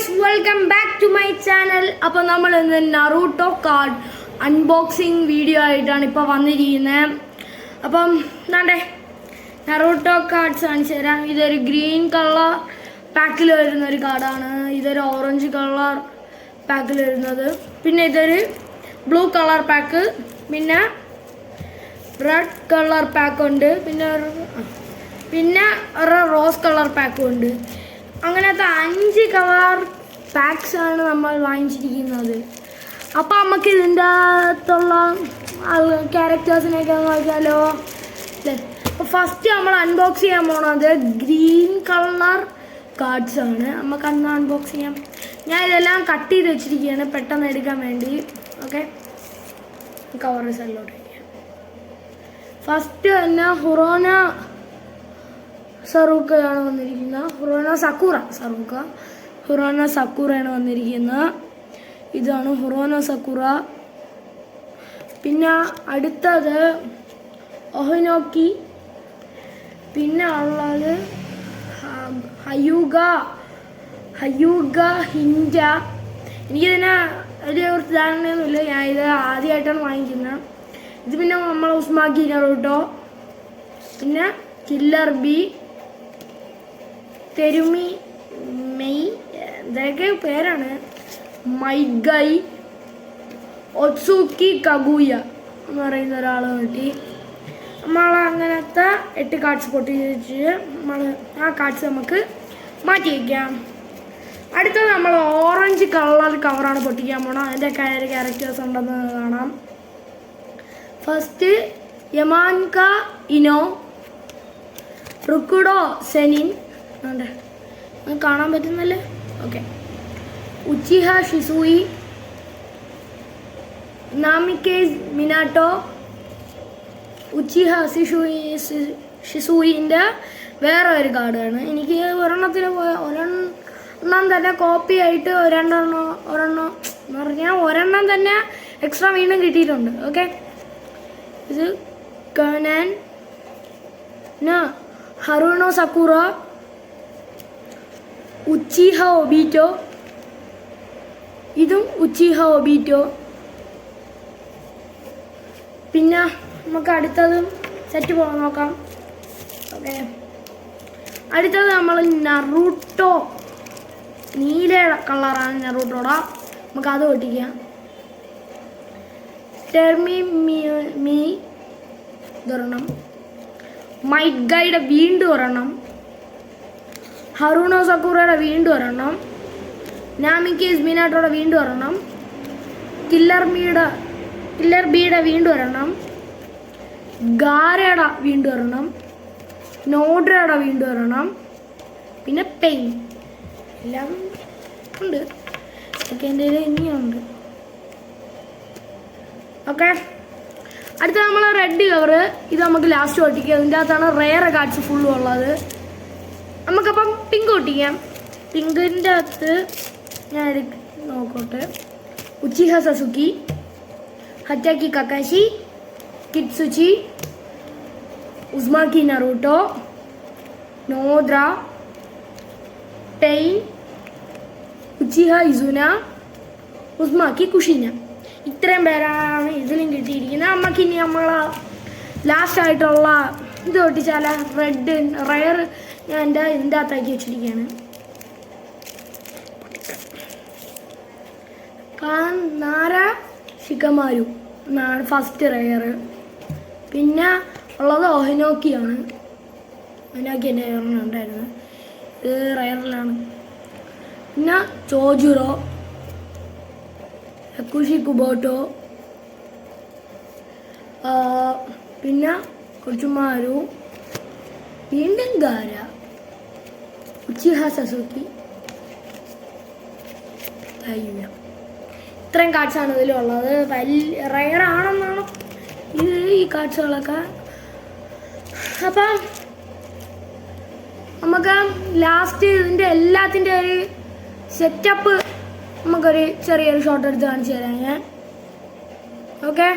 Welcome back to my channel. അപ്പോൾ നമ്മൾ ഇന്ന് നറൂട്ടോ കാർഡ് അൺബോക്സിങ് വീഡിയോ ആയിട്ടാണ് ഇപ്പോൾ വന്നിരിക്കുന്നത്. അപ്പം എന്താണ്ടേ നറൂട്ടോ കാർഡ്സ് കാണിച്ചു തരാം. ഇതൊരു ഗ്രീൻ കളർ പാക്കിൽ വരുന്ന ഒരു കാർഡാണ്. ഇതൊരു ഓറഞ്ച് കളർ പാക്കിൽ വരുന്നത്. പിന്നെ ഇതൊരു ബ്ലൂ കളർ പാക്ക്, പിന്നെ റെഡ് കളർ പാക്കുണ്ട്, പിന്നെ ഒരു റോസ് കളർ പാക്കും ഉണ്ട്. അങ്ങനത്തെ 5 കളർ പാക്സ് ആണ് നമ്മൾ വാങ്ങിച്ചിരിക്കുന്നത്. അപ്പോൾ നമുക്ക് ഇതിൻ്റെ അകത്തുള്ള ക്യാരക്ടേഴ്സിനെയൊക്കെ നോക്കിയാലോ അല്ലേ. അപ്പോൾ ഫസ്റ്റ് നമ്മൾ അൺബോക്സ് ചെയ്യാൻ പോണത് ഗ്രീൻ കളർ കാർഡ്സ് ആണ്. നമുക്ക് അന്ന് അൺബോക്സ് ചെയ്യാം. ഞാൻ ഇതെല്ലാം കട്ട് ചെയ്ത് വെച്ചിരിക്കുകയാണ് പെട്ടെന്ന് എടുക്കാൻ വേണ്ടി. ഓക്കെ, കവർ സൈഡിലോട്ട് വയ്ക്കാം. ഫസ്റ്റ് തന്നെ ഹുറോന സറൂക്കയാണ് വന്നിരിക്കുന്നത്. ഹുറോന സക്കൂറയാണ് വന്നിരിക്കുന്നത്. ഇതാണ് ഹുറോന സക്കുറ. പിന്നെ അടുത്തത് ഒഹനോക്കി. പിന്നെ ഉള്ളത് ഹയൂഗ ഹിൻജ. എനിക്കിതിനെ വലിയ കുറച്ച് ധാരണയൊന്നുമില്ല. ഞാൻ ഇത് ആദ്യമായിട്ടാണ് വാങ്ങിക്കുന്നത്. ഇത് പിന്നെ നമ്മൾ ഉസ്മാക്കി നറൂട്ടോ, പിന്നെ കില്ലർ ബി, തെരുമി മെയ്, ഇതൊക്കെ പേരാണ്, മൈഗൈ, ഒത്സുക്കി കഗുയ എന്ന് പറയുന്ന ഒരാൾ കിട്ടി. നമ്മൾ അങ്ങനത്തെ 8 കാർഡ്സ് പൊട്ടി വെച്ച് നമ്മൾ ആ കാർഡ്സ് നമുക്ക് മാറ്റി വയ്ക്കാം. അടുത്തത് നമ്മൾ ഓറഞ്ച് കളർ കവറാണ് പൊട്ടിക്കാൻ പോകണം. അതിൻ്റെ ക്യാരക്ടേഴ്സ് ഉണ്ടെന്ന് കാണാം. ഫസ്റ്റ് യമാൻക ഇനോ, റുക്കുഡോ സെനിൻ കാണാൻ പറ്റുന്നല്ലേ. ഓക്കെ, ഉച്ചിഹ ഷിസൂയി, നാമിക്കേസ് മിനാട്ടോ. ഉച്ചിഹ ഷിസൂയിൻ്റെ വേറെ ഒരു കാർഡാണ്. എനിക്ക് ഒരെണ്ണം തന്നെ കോപ്പി ആയിട്ട് ഒരെണ്ണം എന്ന് പറഞ്ഞാൽ ഒരെണ്ണം തന്നെ എക്സ്ട്രാ വീണ്ടും കിട്ടിയിട്ടുണ്ട്. ഓക്കെ, ഇത് കനാൻ ഹറുണോ സക്കുറ, ഉച്ചിഹ ഒബീറ്റോ. ഇതും ഉച്ചിഹ ഒബീറ്റോ. പിന്നെ നമുക്ക് അടുത്തത് സെറ്റ് പോകാൻ നോക്കാം. ഓക്കെ, അടുത്തത് നമ്മൾ നറൂട്ടോ, നീല കളറാണ് നറൂട്ടോട. നമുക്ക് അത് പൊട്ടിക്കാം. ടെർമി മീ ഇതൊരെണ്ണം, മൈറ്റ് ഗൈഡ് വീണ്ടും ഒരെണ്ണം, ഹറുണോ സക്കൂറയുടെ വീണ്ടും ഒരെണ്ണം, നാമിക്കേസ് മിനാട്ടോടെ വീണ്ടും ഒരെണ്ണം, കില്ലർ ബിയുടെ വീണ്ടും ഒരെണ്ണം, ഗാരയുടെ വീണ്ടും ഒരെണ്ണം, നോഡ്രയുടെ വീണ്ടും ഒരെണ്ണം, പിന്നെ പെയിൻ. എല്ലാം ഉണ്ട്. ഒക്കെ എൻ്റെ ഇനിയുണ്ട്. ഓക്കെ, അടുത്ത നമ്മൾ റെഡ് കവറ്. ഇത് നമുക്ക് ലാസ്റ്റ് ഒട്ടിക്കുക. ഇതിൻ്റെ അകത്താണ് റെയർ കാർഡ്സ് ഫുള്ളും ഉള്ളത്. നമുക്കപ്പം പിങ്ക് ഒട്ടിക്കാം. പിങ്കിൻ്റെ അകത്ത് ഞാൻ നോക്കട്ടെ. Uchiha Sasuke, Hatake Kakashi, Kitsuchi, Uzumaki Naruto, നോദ്ര, Pain, Uchiha Izuna, Uzumaki Kushina. ഇത്രയും പേരാണ് ഇതിലും കിട്ടിയിരിക്കുന്നത്. നമുക്കിനി നമ്മൾ ലാസ്റ്റ് ആയിട്ടുള്ള ഇത് ഒട്ടിച്ചാൽ റെഡ് റയർ ഞാൻ ഇതിൻ്റെ അകത്താക്കി വെച്ചിരിക്കുകയാണ്. നാര ഷിക്കമാരു എന്നാണ് ഫസ്റ്റ് റയർ. പിന്നെ ഉള്ളത് ഒഹനോക്കിയാണ്. ഒഹനോക്കി എൻ്റെ ഒരെണ്ണം ഉണ്ടായിരുന്നു. ഇത് റയറിലാണ്. പിന്നെ ചോജുറോ, ഹക്കുഷി കുബോട്ടോ, പിന്നെ കൊച്ചുമാരു, വീണ്ടും ഗാര, ഉച്ചിഹ സസുക്കി, ഇത്രയും കാർഡ്സാണ് ഇതിലുള്ളത്. വലിയ റയർ ആണെന്നാണ് ഈ കാർഡ്സുകളൊക്കെ. അപ്പം നമുക്ക് ലാസ്റ്റ് ഇതിൻ്റെ എല്ലാത്തിൻ്റെ ഒരു സെറ്റപ്പ് നമുക്കൊരു ചെറിയൊരു ഷോട്ട് എടുത്ത് കാണിച്ചു തരാം ഞാൻ. ഓക്കെ,